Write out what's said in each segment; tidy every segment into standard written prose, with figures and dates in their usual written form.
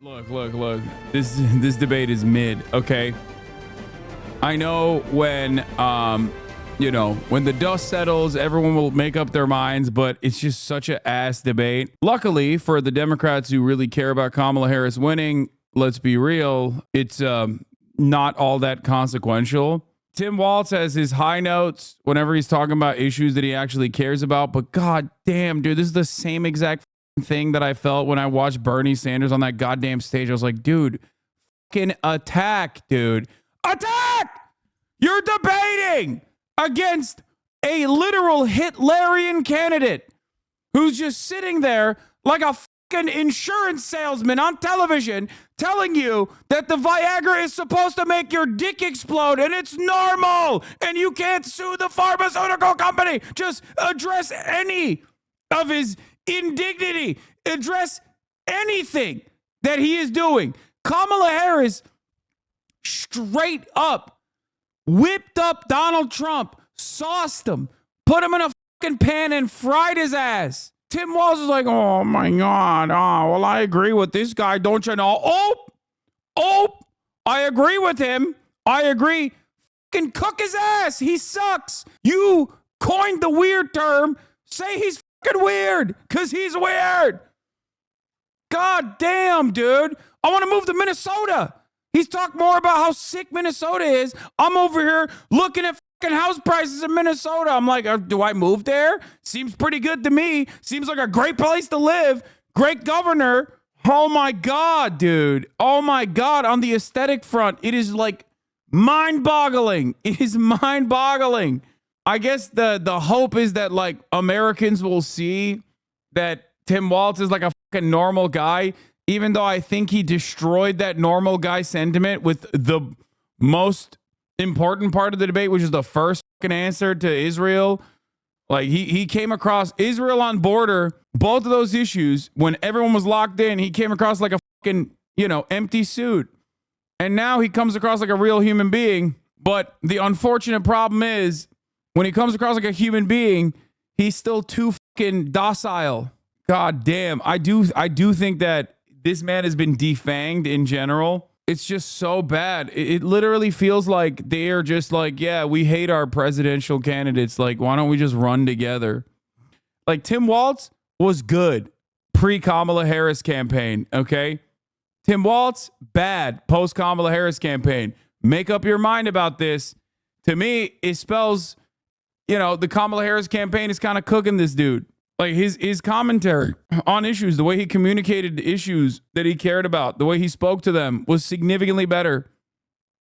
Look. This debate is mid, okay? I know when when the dust settles, everyone will make up their minds, but it's just such an ass debate. Luckily for the Democrats who really care about Kamala Harris winning, let's be real, it's not all that consequential. Tim Walz has his high notes whenever he's talking about issues that he actually cares about, but god damn, dude, this is the same exact thing that I felt when I watched Bernie Sanders on that goddamn stage. I was like, dude, fucking attack, dude. Attack! You're debating against a literal Hitlerian candidate who's just sitting there like a fucking insurance salesman on television telling you that the Viagra is supposed to make your dick explode and it's normal and you can't sue the pharmaceutical company. Just address any of his indignity. Address anything that he is doing. Kamala Harris straight up whipped up Donald Trump, sauced him, put him in a fucking pan and fried his ass. Tim Walz is like, oh my God. Oh, well, I agree with this guy. Don't you know? Oh, I agree with him. I agree. Fucking cook his ass. He sucks. You coined the weird term. Say he's fucking weird because he's weird. God damn, dude. I want to move to Minnesota. He's talked more about how sick Minnesota is. I'm over here looking at fucking house prices in Minnesota. I'm like, do I move there? Seems pretty good to me. Seems like a great place to live. Great governor. Oh my God, dude. Oh my God. On the aesthetic front, it is like mind-boggling. It is mind-boggling. I guess the hope is that like Americans will see that Tim Walz is like a fucking normal guy, even though I think he destroyed that normal guy sentiment with the most important part of the debate, which is the first fucking answer to Israel. Like he came across Israel on border, both of those issues, when everyone was locked in, he came across like a fucking, empty suit. And now he comes across like a real human being. But the unfortunate problem is when he comes across like a human being, he's still too fucking docile. God damn. I do think that this man has been defanged in general. It's just so bad. It literally feels like they are just like, yeah, we hate our presidential candidates. Like, why don't we just run together? Like, Tim Walz was good pre-Kamala Harris campaign, okay? Tim Walz, bad post-Kamala Harris campaign. Make up your mind about this. To me, it spells, the Kamala Harris campaign is kind of cooking this dude. Like his commentary on issues, the way he communicated issues that he cared about, the way he spoke to them was significantly better.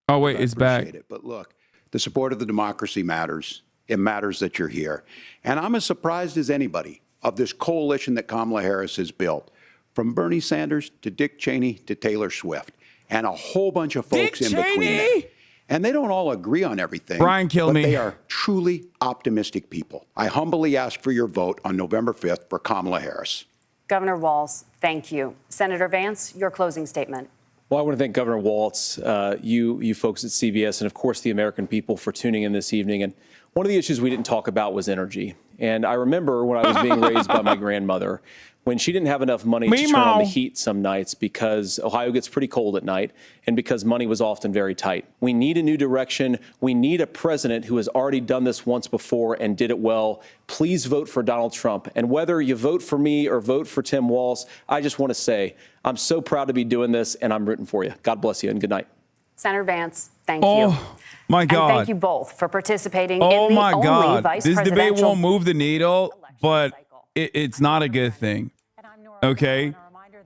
Oh, wait, it's back. But look, the support of the democracy matters. It matters that you're here. And I'm as surprised as anybody of this coalition that Kamala Harris has built, from Bernie Sanders to Dick Cheney to Taylor Swift, and a whole bunch of folks in between there. And they don't all agree on everything. Brian, kill me. They are truly optimistic people. I humbly ask for your vote on November 5th for Kamala Harris. Governor Walz, thank you. Senator Vance, your closing statement. Well, I want to thank Governor Walz, you folks at CBS, and of course the American people for tuning in this evening. And one of the issues we didn't talk about was energy. And I remember when I was being raised by my grandmother, when she didn't have enough money to turn on the heat some nights because Ohio gets pretty cold at night and because money was often very tight. We need a new direction. We need a president who has already done this once before and did it well. Please vote for Donald Trump. And whether you vote for me or vote for Tim Walz, I just want to say I'm so proud to be doing this and I'm rooting for you. God bless you and good night. Senator Vance, thank you. My God. And thank you both for participating in the Oh my only God. vice This debate presidential won't move the needle, but it's not a good thing. Okay?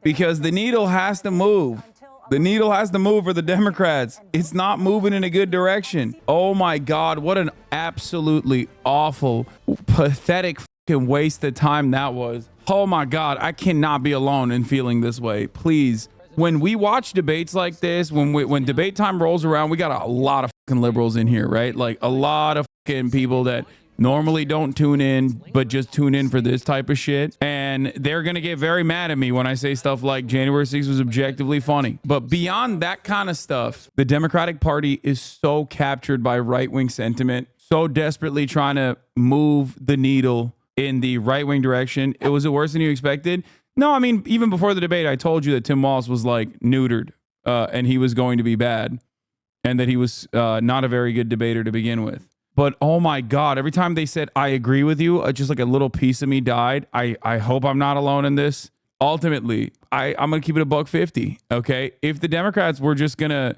Because the needle has to move. The needle has to move for the Democrats. It's not moving in a good direction. Oh my God. What an absolutely awful, pathetic fucking waste of time that was. Oh my God. I cannot be alone in feeling this way. Please. When we watch debates like this, when debate time rolls around, we got a lot of fucking liberals in here, right? Like a lot of fucking people that normally don't tune in, but just tune in for this type of shit. And they're going to get very mad at me when I say stuff like January 6th was objectively funny. But beyond that kind of stuff, the Democratic Party is so captured by right-wing sentiment, so desperately trying to move the needle in the right-wing direction. Was it worse than you expected? No, I mean, even before the debate, I told you that Tim Walz was like neutered and he was going to be bad and that he was not a very good debater to begin with. But oh my God, every time they said, I agree with you, just like a little piece of me died. I hope I'm not alone in this. Ultimately, I'm going to keep it $1.50. Okay. If the Democrats were just going to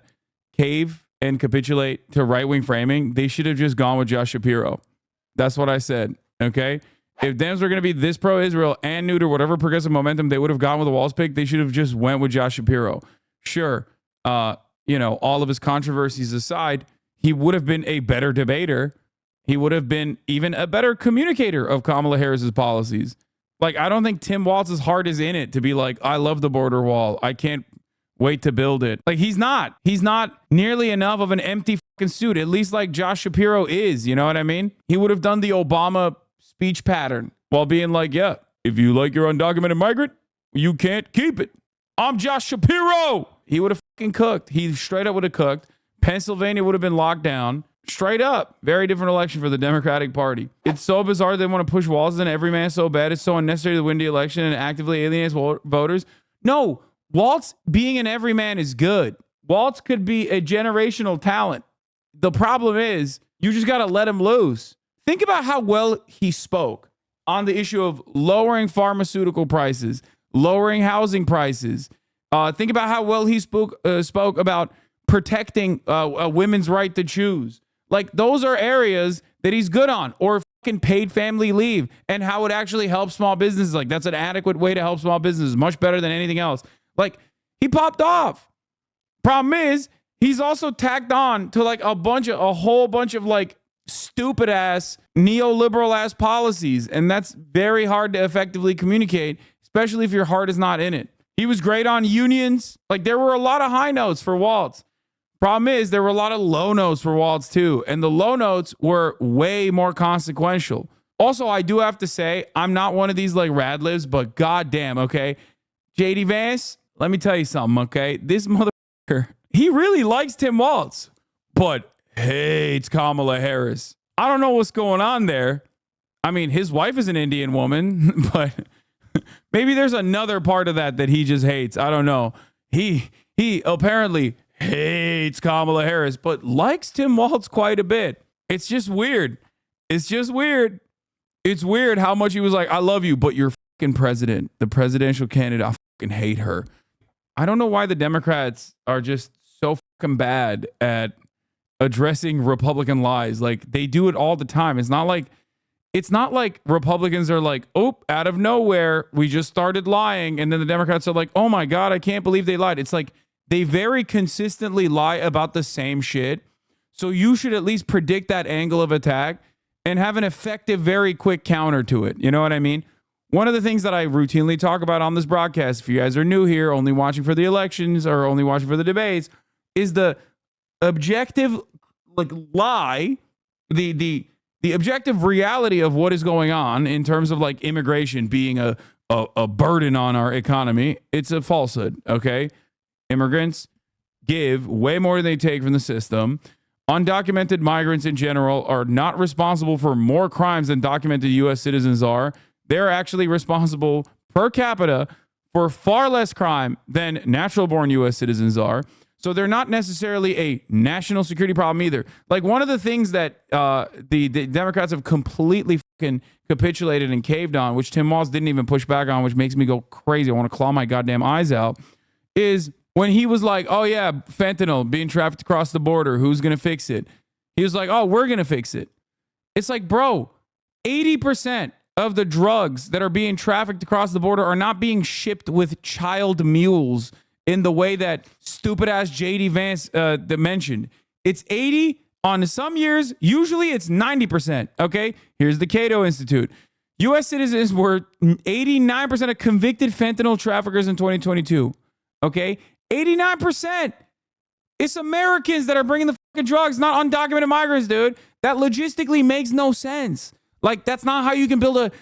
cave and capitulate to right-wing framing, they should have just gone with Josh Shapiro. That's what I said. Okay. If Dems were going to be this pro-Israel and neuter whatever progressive momentum they would have gone with a Walz pick, they should have just went with Josh Shapiro. Sure. All of his controversies aside, he would have been a better debater. He would have been even a better communicator of Kamala Harris's policies. Like, I don't think Tim Walz's heart is in it to be like, I love the border wall. I can't wait to build it. Like, he's not nearly enough of an empty fucking suit, at least like Josh Shapiro is. You know what I mean? He would have done the Obama speech pattern while being like, yeah, if you like your undocumented migrant, you can't keep it. I'm Josh Shapiro. He would have fucking cooked. He straight up would have cooked. Pennsylvania would have been locked down. Straight up. Very different election for the Democratic Party. It's so bizarre they want to push Walz in every man so bad. It's so unnecessary to win the election and actively alienates voters. No, Walz being an everyman is good. Walz could be a generational talent. The problem is you just got to let him loose. Think about how well he spoke on the issue of lowering pharmaceutical prices, lowering housing prices. Think about how well he spoke about protecting a women's right to choose. Like, those are areas that he's good on. Or fucking paid family leave and how it actually helps small businesses. Like, that's an adequate way to help small businesses, much better than anything else. Like, he popped off. Problem is, he's also tacked on to like a whole bunch of like stupid ass neoliberal ass policies, and that's very hard to effectively communicate, especially if your heart is not in it. He was great on unions. Like, there were a lot of high notes for Walz. Problem is, there were a lot of low notes for Walz too, and the low notes were way more consequential. Also, I do have to say, I'm not one of these like rad libs, but goddamn, okay, JD Vance, let me tell you something, okay? This motherfucker, he really likes Tim Walz, but hates Kamala Harris. I don't know what's going on there. I mean, his wife is an Indian woman, but maybe there's another part of that he just hates. I don't know. He apparently hates Kamala Harris, but likes Tim Walz quite a bit. It's just weird. It's weird how much he was like, I love you, but you're fucking president, the presidential candidate. I fucking hate her. I don't know why the Democrats are just so fucking bad at addressing Republican lies. Like, they do it all the time. It's not like Republicans are like, oh, out of nowhere, we just started lying. And then the Democrats are like, oh my God, I can't believe they lied. It's like they very consistently lie about the same shit. So you should at least predict that angle of attack and have an effective, very quick counter to it. You know what I mean? One of the things that I routinely talk about on this broadcast, if you guys are new here, only watching for the elections or only watching for the debates, is the objective like lie, the objective reality of what is going on in terms of like immigration being a burden on our economy. It's a falsehood, okay? Immigrants give way more than they take from the system. Undocumented migrants in general are not responsible for more crimes than documented U.S. citizens are. They're actually responsible per capita for far less crime than natural-born U.S. citizens are. So they're not necessarily a national security problem either. Like, one of the things that the Democrats have completely fucking capitulated and caved on, which Tim Walz didn't even push back on, which makes me go crazy. I want to claw my goddamn eyes out, is when he was like, oh yeah, fentanyl being trafficked across the border, who's going to fix it? He was like, oh, we're going to fix it. It's like, bro, 80% of the drugs that are being trafficked across the border are not being shipped with child mules in the way that stupid ass JD Vance mentioned. It's 80 on some years. Usually it's 90%. Okay. Here's the Cato Institute. U.S. citizens were 89% of convicted fentanyl traffickers in 2022. Okay. 89%. It's Americans that are bringing the fucking drugs, not undocumented migrants, dude. That logistically makes no sense. Like, that's not how you can build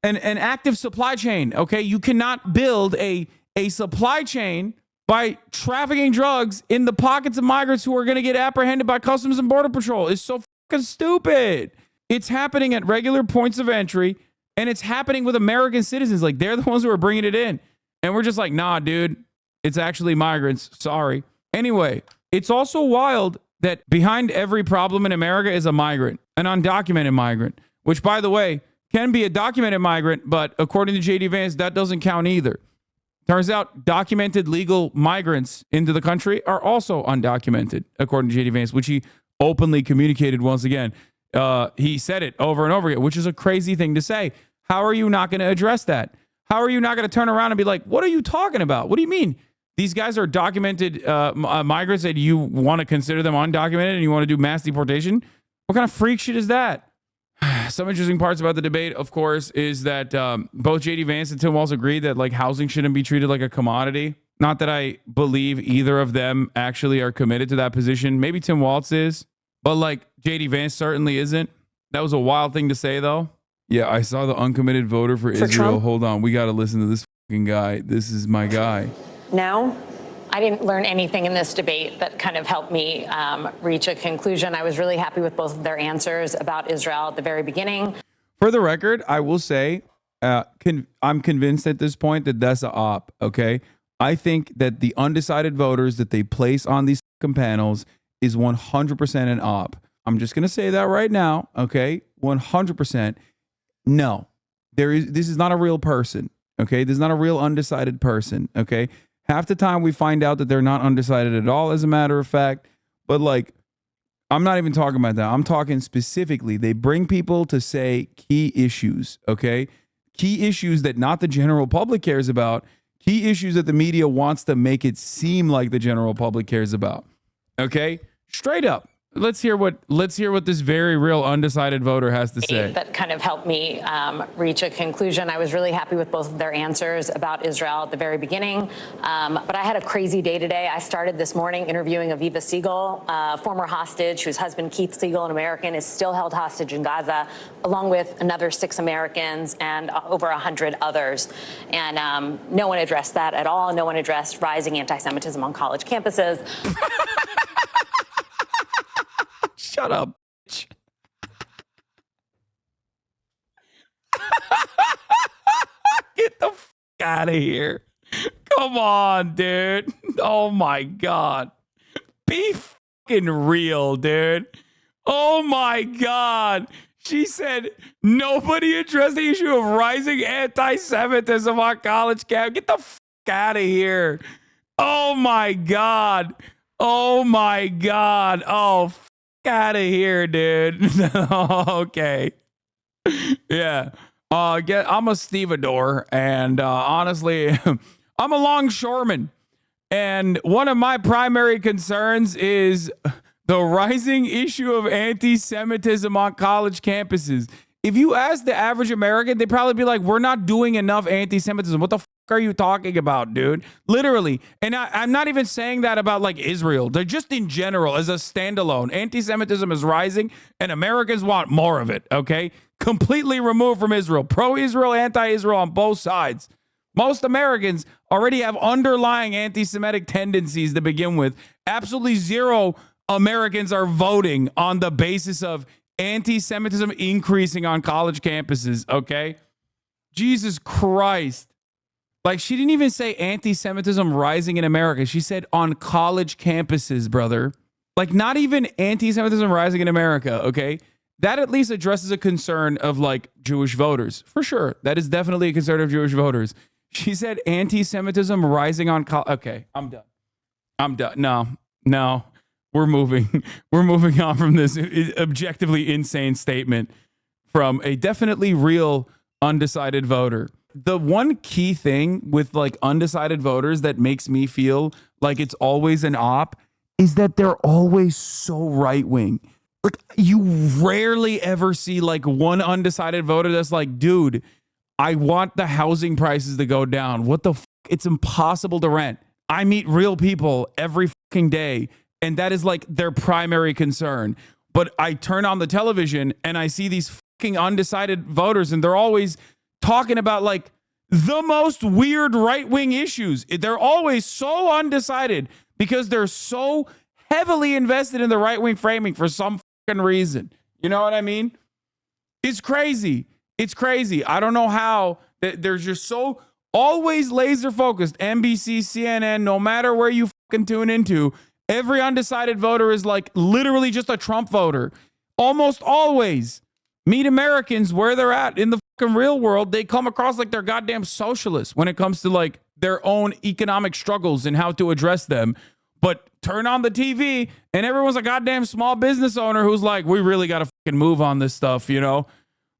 an active supply chain. Okay. You cannot build a supply chain by trafficking drugs in the pockets of migrants who are going to get apprehended by Customs and Border Patrol. It's so fucking stupid. It's happening at regular points of entry. And it's happening with American citizens. Like, they're the ones who are bringing it in. And we're just like, nah, dude, it's actually migrants. Sorry. Anyway, it's also wild that behind every problem in America is a migrant, an undocumented migrant, which, by the way, can be a documented migrant, but according to JD Vance, that doesn't count either. Turns out documented legal migrants into the country are also undocumented, according to JD Vance, which he openly communicated once again. He said it over and over again, which is a crazy thing to say. How are you not going to address that? How are you not going to turn around and be like, what are you talking about? What do you mean? These guys are documented migrants and you want to consider them undocumented and you want to do mass deportation? What kind of freak shit is that? Some interesting parts about the debate, of course, is that both JD Vance and Tim Walz agree that like housing shouldn't be treated like a commodity. Not that I believe either of them actually are committed to that position. Maybe Tim Walz is, but like JD Vance certainly isn't. That was a wild thing to say, though. Yeah, I saw the uncommitted voter for Israel. Trump? Hold on, we got to listen to this fucking guy. This is my guy. No, I didn't learn anything in this debate that kind of helped me reach a conclusion. I was really happy with both of their answers about Israel at the very beginning. For the record, I will say I'm convinced at this point that that's a op, okay? I think that the undecided voters that they place on these fucking panels is 100% an op. I'm just going to say that right now, okay? 100%. No, this is not a real person, okay? This is not a real undecided person, okay? Half the time we find out that they're not undecided at all, as a matter of fact. But like, I'm not even talking about that. I'm talking specifically, they bring people to say key issues, okay? Key issues that not the general public cares about. Key issues that the media wants to make it seem like the general public cares about, okay? Straight up. Let's hear what this very real undecided voter has to say. That kind of helped me reach a conclusion. I was really happy with both of their answers about Israel at the very beginning. But I had a crazy day today. I started this morning interviewing Aviva Siegel, former hostage whose husband, Keith Siegel, an American, is still held hostage in Gaza, along with another 6 Americans and over 100 others. And no one addressed that at all. No one addressed rising anti-Semitism on college campuses. Shut up. Get the fuck out of here. Come on, dude. Oh my God. Be fucking real, dude. Oh my God. She said nobody addressed the issue of rising anti-Semitism on college camp. Get the fuck out of here. Oh my God. Oh my God. Oh, out of here, dude. Okay. Yeah. I'm a stevedore, and honestly, I'm a longshoreman. And one of my primary concerns is the rising issue of anti-Semitism on college campuses. If you ask the average American, they'd probably be like, we're not doing enough anti-Semitism. What the fuck are you talking about, dude? Literally. And I'm not even saying that about like Israel. They're just in general, as a standalone. Anti-Semitism is rising and Americans want more of it, okay? Completely removed from Israel. Pro-Israel, anti-Israel on both sides. Most Americans already have underlying anti-Semitic tendencies to begin with. Absolutely zero Americans are voting on the basis of anti-Semitism increasing on college campuses, okay? Jesus Christ. Like, she didn't even say anti-Semitism rising in America. She said on college campuses, brother. Like, not even anti-Semitism rising in America, okay? That at least addresses a concern of, like, Jewish voters. For sure. That is definitely a concern of Jewish voters. She said anti-Semitism rising on college. Okay, I'm done. No. We're moving on from this objectively insane statement from a definitely real undecided voter. The one key thing with like undecided voters that makes me feel like it's always an op is that they're always so right wing. Like, you rarely ever see like one undecided voter that's like, dude, I want the housing prices to go down. What the f-? It's impossible to rent. I meet real people every fucking day, and that is like their primary concern. But I turn on the television and I see these fucking undecided voters, and they're always talking about like the most weird right-wing issues. They're always so undecided because they're so heavily invested in the right-wing framing for some fucking reason. You know what I mean? It's crazy. It's crazy. I don't know how they're just so always laser focused. NBC, CNN, no matter where you fucking tune into, every undecided voter is like literally just a Trump voter. Almost always. Meet Americans where they're at in the fucking real world. They come across like they're goddamn socialists when it comes to like their own economic struggles and how to address them. But turn on the TV and everyone's a goddamn small business owner who's like, we really got to fucking move on this stuff, you know?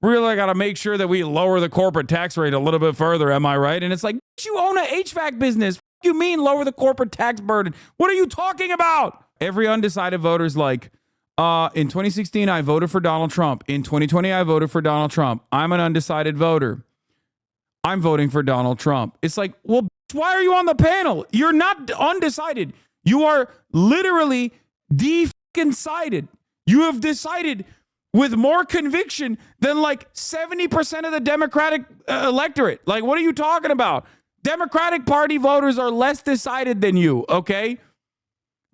Really got to make sure that we lower the corporate tax rate a little bit further. Am I right? And it's like, you own an HVAC business. What do you mean lower the corporate tax burden? What are you talking about? Every undecided voter's like, in 2016, I voted for Donald Trump. In 2020, I voted for Donald Trump. I'm an undecided voter. I'm voting for Donald Trump. It's like, well, why are you on the panel? You're not undecided. You are literally de-fucking-sided. You have decided with more conviction than like 70% of the Democratic electorate. Like, what are you talking about? Democratic Party voters are less decided than you, okay?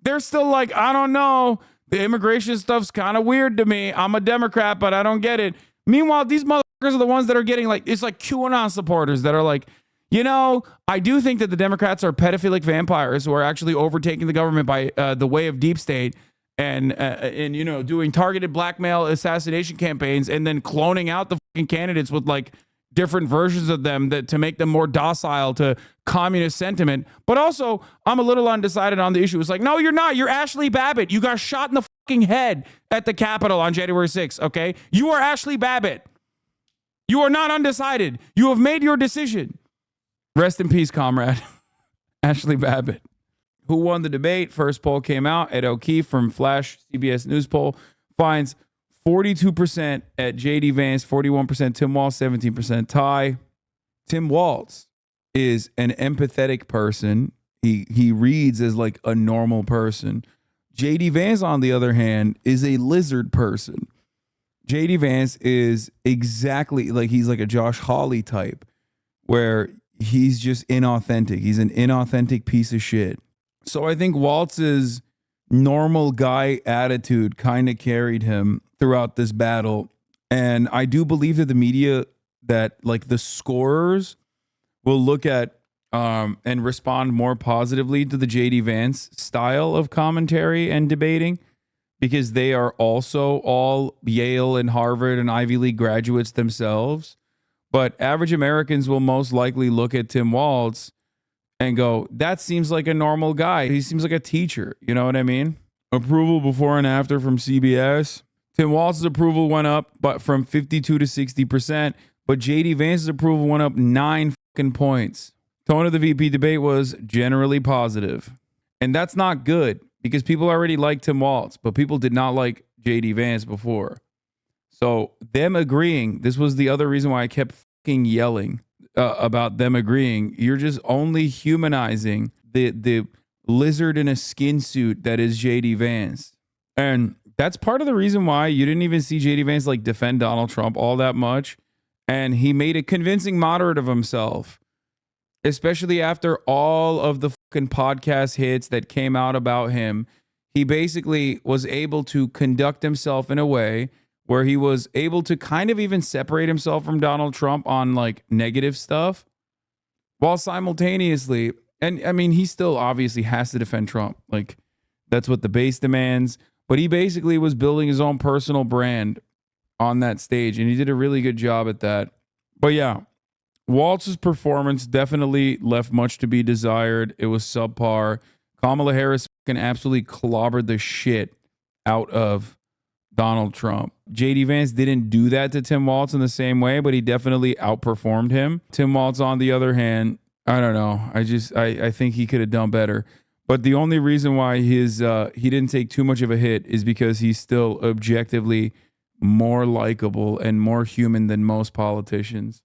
They're still like, I don't know. The immigration stuff's kind of weird to me. I'm a Democrat, but I don't get it. Meanwhile, these motherfuckers are the ones that are getting like, it's like QAnon supporters that are like, you know, I do think that the Democrats are pedophilic vampires who are actually overtaking the government by the way of deep state and you know, doing targeted blackmail assassination campaigns and then cloning out the fucking candidates with like different versions of them that to make them more docile to communist sentiment. But also, I'm a little undecided on the issue. It's like, no, you're not. You're Ashley Babbitt. You got shot in the fucking head at the Capitol on January 6th, okay? You are Ashley Babbitt. You are not undecided. You have made your decision. Rest in peace, comrade. Ashley Babbitt. Who won the debate? First poll came out. Ed O'Keefe from Flash CBS News poll finds 42% at JD Vance, 41% Tim Walz, 17% tie. Tim Walz is an empathetic person. He reads as like a normal person. JD Vance, on the other hand, is a lizard person. JD Vance is exactly like he's like a Josh Hawley type where he's just inauthentic. He's an inauthentic piece of shit. So I think Walz's normal guy attitude kind of carried him throughout this battle. And I do believe that the media, that like the scorers will look at and respond more positively to the JD Vance style of commentary and debating because they are also all Yale and Harvard and Ivy League graduates themselves. But average Americans will most likely look at Tim Walz and go, that seems like a normal guy. He seems like a teacher. You know what I mean? Approval before and after from CBS. Tim Walz's approval went up but from 52 to 60%, but JD Vance's approval went up 9 fucking points. Tone of the VP debate was generally positive. And that's not good because people already liked Tim Walz, but people did not like JD Vance before. So them agreeing, this was the other reason why I kept fucking yelling about them agreeing. You're just only humanizing the lizard in a skin suit that is JD Vance. And that's part of the reason why you didn't even see JD Vance like defend Donald Trump all that much. And he made a convincing moderate of himself, especially after all of the fucking podcast hits that came out about him. He basically was able to conduct himself in a way where he was able to kind of even separate himself from Donald Trump on like negative stuff while simultaneously, and I mean, he still obviously has to defend Trump. Like that's what the base demands, but he basically was building his own personal brand on that stage and he did a really good job at that. But yeah, Walz's performance definitely left much to be desired. It was subpar. Kamala Harris fucking absolutely clobbered the shit out of Donald Trump. JD Vance didn't do that to Tim Walz in the same way, but he definitely outperformed him. Tim Walz, on the other hand, I don't know. I think he could have done better. But the only reason why he didn't take too much of a hit is because he's still objectively more likable and more human than most politicians.